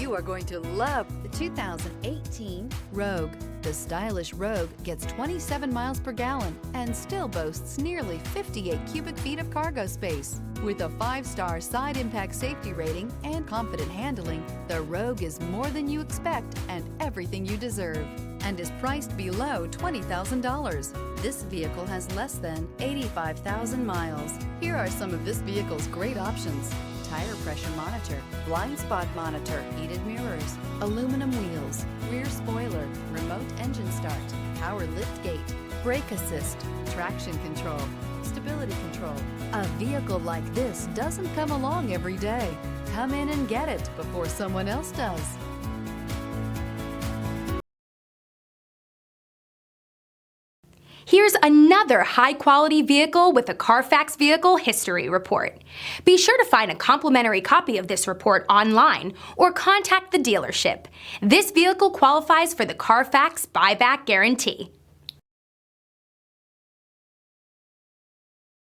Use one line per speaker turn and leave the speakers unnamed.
You are going to love the 2018 Rogue. The stylish Rogue gets 27 miles per gallon and still boasts nearly 58 cubic feet of cargo space. With a 5-star side impact safety rating and confident handling, the Rogue is more than you expect and everything you deserve, and is priced below $20,000. This vehicle has less than 85,000 miles. Here are some of this vehicle's great options: tire pressure monitor, blind spot monitor, heated mirrors, aluminum wheels, rear spoiler, remote engine start, power lift gate, brake assist, traction control, stability control. A vehicle like this doesn't come along every day. Come in and get it before someone else does.
Here's another high-quality vehicle with a Carfax Vehicle History Report. Be sure to find a complimentary copy of this report online or contact the dealership. This vehicle qualifies for the Carfax Buyback Guarantee.